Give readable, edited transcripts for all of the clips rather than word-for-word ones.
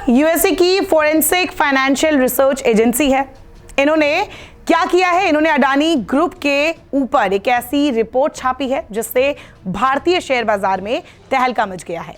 USA की forensic financial research agency है। इन्होंने क्या किया है, इन्होंने अडानी ग्रुप के ऊपर एक ऐसी रिपोर्ट छापी है जिससे भारतीय शेयर बाजार में तहलका मच गया है।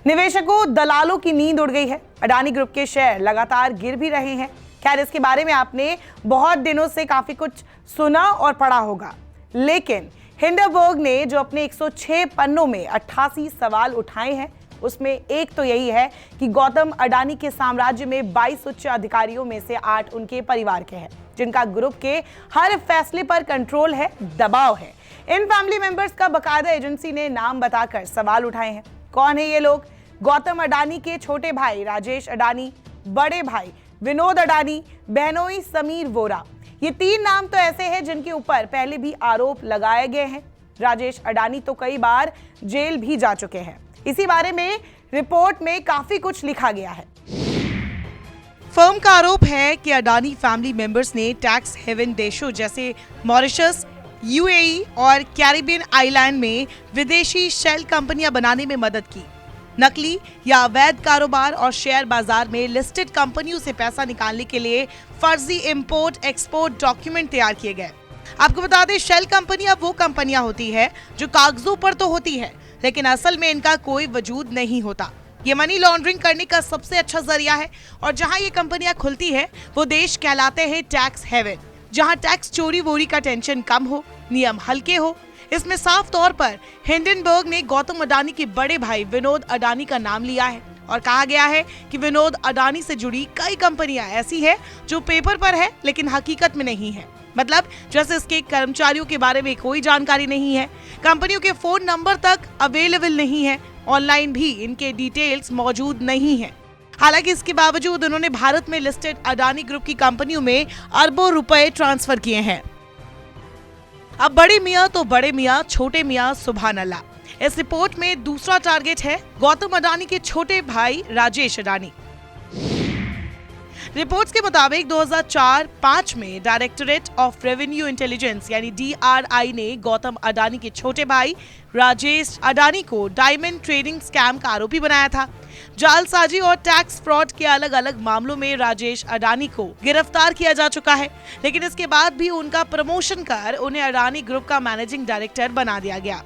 निवेशकों, दलालों की नींद उड़ गई है। अडानी ग्रुप के शेयर लगातार गिर भी रहे हैं। खैर, इसके बारे में आपने बहुत दिनों से काफी कुछ सुना और पढ़ा होगा, लेकिन हिंडनबर्ग ने जो अपने 106 पन्नों में 88 सवाल उठाए हैं, उसमें एक तो यही है कि गौतम अडानी के साम्राज्य में 22 उच्च अधिकारियों में से 8 उनके परिवार के हैं, जिनका ग्रुप के हर फैसले पर कंट्रोल है, दबाव है। इन फैमिली मेंबर्स का बकायदा एजेंसी ने नाम बताकर सवाल उठाए हैं। कौन है ये लोग? गौतम अडानी के छोटे भाई राजेश अडानी, बड़े भाई विनोद अडानी, बहनोई समीर वोरा। ये 3 नाम तो ऐसे हैं जिनके ऊपर पहले भी आरोप लगाए गए हैं। राजेश अडानी तो कई बार जेल भी जा चुके हैं। इसी बारे में रिपोर्ट में काफी कुछ लिखा गया है। फर्म का आरोप है कि अडानी फैमिली मेंबर्स ने टैक्स हेवन देशों जैसे मॉरिशस, यूएई और कैरिबियन आइलैंड में विदेशी शेल कंपनियां बनाने में मदद की। नकली या अवैध कारोबार और शेयर बाजार में लिस्टेड कंपनियों से पैसा निकालने के लिए फर्जी इंपोर्ट एक्सपोर्ट डॉक्यूमेंट तैयार किए गए। आपको बता दें, शेल कंपनियां वो कंपनियां होती है जो कागजों पर तो होती है, लेकिन असल में इनका कोई वजूद नहीं होता। ये मनी लॉन्ड्रिंग करने का सबसे अच्छा जरिया है और जहां ये कंपनियां खुलती है वो देश कहलाते हैं टैक्स हेवन, जहां टैक्स चोरी वोरी का टेंशन कम हो, नियम हल्के हो। इसमें साफ तौर पर हिंडनबर्ग ने गौतम अडानी के बड़े भाई विनोद अडानी का नाम लिया है और कहा गया है कि विनोद अडानी से जुड़ी कई कंपनियां ऐसी है जो पेपर पर है लेकिन हकीकत में नहीं है। मतलब जैसे इसके कर्मचारियों के बारे में कोई जानकारी नहीं है, कंपनियों के फोन नंबर तक अवेलेबल नहीं है, ऑनलाइन भी इनके डिटेल्स मौजूद नहीं है। हालांकि इसके बावजूद उन्होंने भारत में लिस्टेड अडानी ग्रुप की कंपनियों में अरबों रुपए ट्रांसफर किए हैं। अब बड़े मियां तो बड़े मियां, छोटे मियां सुभान अल्लाह। इस रिपोर्ट में दूसरा टारगेट है गौतम अडानी के छोटे भाई राजेश अडानी। रिपोर्ट्स के मुताबिक 2004-05 में डायरेक्टरेट ऑफ रेवेन्यू इंटेलिजेंस यानी DRI ने गौतम अडानी के छोटे भाई राजेश अडानी को डायमंड ट्रेडिंग स्कैम का आरोपी बनाया था। जालसाजी और टैक्स फ्रॉड के अलग अलग मामलों में राजेश अडानी को गिरफ्तार किया जा चुका है, लेकिन इसके बाद भी उनका प्रमोशन कर उन्हें अडानी ग्रुप का मैनेजिंग डायरेक्टर बना दिया गया।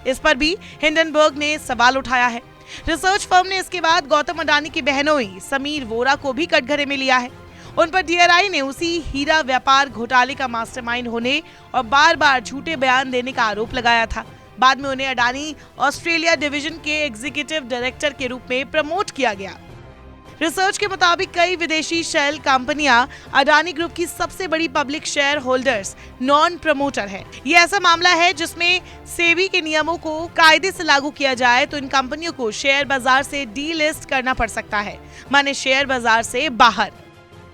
इस पर भी हिंडनबर्ग ने सवाल उठाया है। रिसर्च फर्म ने इसके बाद गौतम अडानी की बहनोई समीर वोरा को भी कटघरे में लिया है। उन पर DRI ने उसी हीरा व्यापार घोटाले का मास्टरमाइंड होने और बार बार झूठे बयान देने का आरोप लगाया था। बाद में उन्हें अडानी ऑस्ट्रेलिया डिवीजन के एग्जीक्यूटिव डायरेक्टर के रूप में प्रमोट किया गया। रिसर्च के मुताबिक कई विदेशी शेल कंपनियां अडानी ग्रुप की सबसे बड़ी public share holders non promoter है। ये ऐसा मामला है जिसमें सेबी के नियमों को कायदे से लागू किया जाए तो इन कंपनियों को शेयर बाजार से डीलिस्ट करना पड़ सकता है, माने शेयर बाजार से बाहर।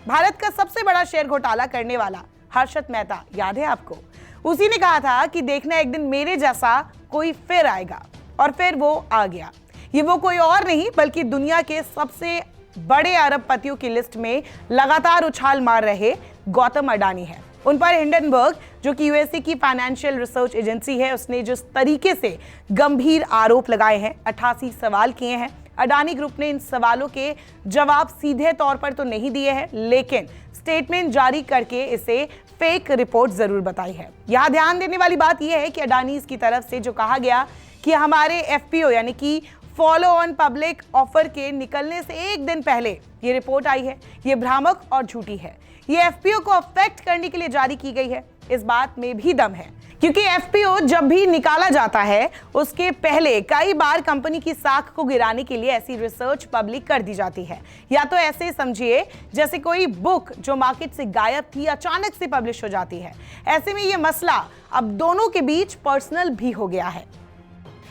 भारत का सबसे बड़ा शेयर घोटाला करने वाला हर्षद मेहता, याद है आपको? उसी ने कहा था कि देखना एक दिन मेरे जैसा कोई फिर आएगा, और फिर वो आ गया। ये वो कोई और नहीं बल्कि दुनिया के सबसे बड़े अरबपतियों की लिस्ट में लगातार उछाल मार रहे गौतम अडानी है। उन पर हिंडनबर्ग, जो कि यूएसए की फाइनेंशियल रिसर्च एजेंसी है, उसने जिस तरीके से गंभीर आरोप लगाए हैं, 88 सवाल किए हैं। अडानी ग्रुप ने इन सवालों के जवाब सीधे तौर पर तो नहीं दिए हैं, लेकिन स्टेटमेंट जारी करके इसे फेक रिपोर्ट जरूर बताई है। यहाँ ध्यान देने वाली बात यह है कि अडानी की तरफ से जो कहा गया कि हमारे FPO यानी कि फॉलो ऑन पब्लिक ऑफर के निकलने से एक दिन पहले ये रिपोर्ट आई है, ये भ्रामक और झूठी है। ये FPO को अफेक्ट करने के लिए जारी की गई है। इस बात में भी दम है, क्योंकि FPO जब भी निकाला जाता है उसके पहले कई बार कंपनी की साख को गिराने के लिए ऐसी रिसर्च पब्लिक कर दी जाती है। या तो ऐसे समझिए जैसे कोई बुक जो मार्केट से गायब थी अचानक से पब्लिश हो जाती है। ऐसे में ये मसला अब दोनों के बीच पर्सनल भी हो गया है।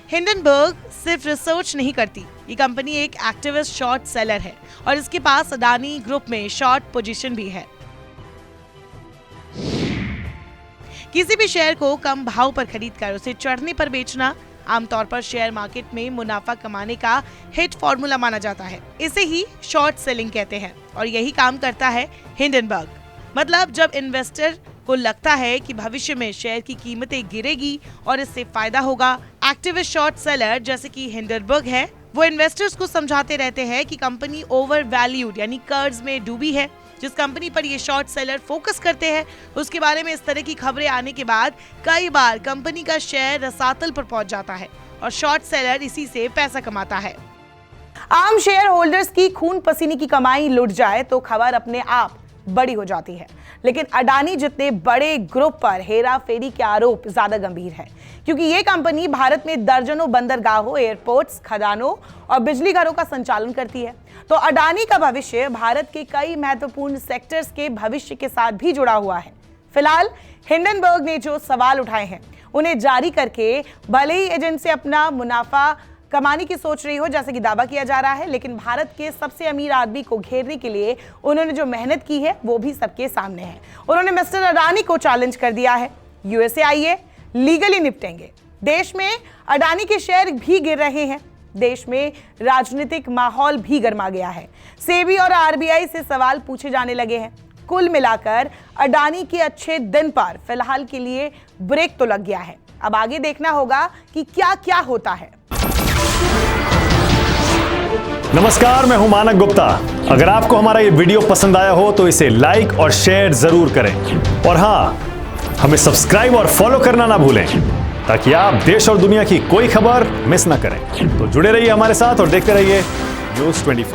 हिंडनबर्ग सिर्फ रिसर्च नहीं करती, ये कंपनी एक एक्टिविस्ट शॉर्ट सेलर है और इसके पास अडानी ग्रुप में शॉर्ट पोजीशन भी है। किसी भी शेयर को कम भाव पर खरीदकर उसे चढ़ने पर बेचना आमतौर पर शेयर मार्केट में मुनाफा कमाने का हिट फॉर्मूला माना जाता है। इसे ही शॉर्ट सेलिंग कहते हैं और यही काम करता है हिंडनबर्ग। मतलब जब इन्वेस्टर को लगता है कि भविष्य में शेयर की कीमतें गिरेगी और इससे फायदा होगा, एक्टिविस्ट शॉर्ट सेलर जैसे कि हिंडनबर्ग है, वो इन्वेस्टर्स को समझाते रहते हैं कि कंपनी ओवर वैल्यूड यानी कर्ज में डूबी है। जिस कंपनी पर ये शॉर्ट सेलर फोकस करते हैं उसके बारे में इस तरह की खबरें आने के बाद कई बार कंपनी का शेयर रसातल पर पहुंच जाता है और शॉर्ट सेलर इसी से पैसा कमाता है। आम शेयर होल्डर्स की खून पसीने की कमाई लुट जाए तो खबर अपने आप बड़ी हो जाती है, लेकिन अडानी जितने बड़े ग्रुप पर हेरा फेरी के आरोप ज्यादा गंभीर है, क्योंकि ये कंपनी भारत में दर्जनों बंदरगाहों, एयरपोर्ट्स, खदानों और बिजली घरों का संचालन करती है। तो अडानी का भविष्य भारत के कई महत्वपूर्ण सेक्टर्स के भविष्य के साथ भी जुड़ा हुआ है। फिलहाल हिंडनबर्ग ने जो सवाल उठाए हैं उन्हें जारी करके भले ही एजेंसी अपना मुनाफा कमाने की सोच रही हो जैसे कि दावा किया जा रहा है, लेकिन भारत के सबसे अमीर आदमी को घेरने के लिए उन्होंने जो मेहनत की है वो भी सबके सामने है। उन्होंने मिस्टर अडानी को चैलेंज कर दिया है, यूएसए आइए, लीगली निपटेंगे। देश में अडानी के शेयर भी गिर रहे हैं, देश में राजनीतिक माहौल भी गर्मा गया है, सेबी और आरबीआई से सवाल पूछे जाने लगे हैं। कुल मिलाकर अडानी के अच्छे दिन पर फिलहाल के लिए ब्रेक तो लग गया है। अब आगे देखना होगा कि क्या क्या होता है। नमस्कार, मैं हूं मानक गुप्ता। अगर आपको हमारा ये वीडियो पसंद आया हो तो इसे लाइक और शेयर जरूर करें, और हां, हमें सब्सक्राइब और फॉलो करना ना भूलें ताकि आप देश और दुनिया की कोई खबर मिस ना करें। तो जुड़े रहिए हमारे साथ और देखते रहिए न्यूज़ 24।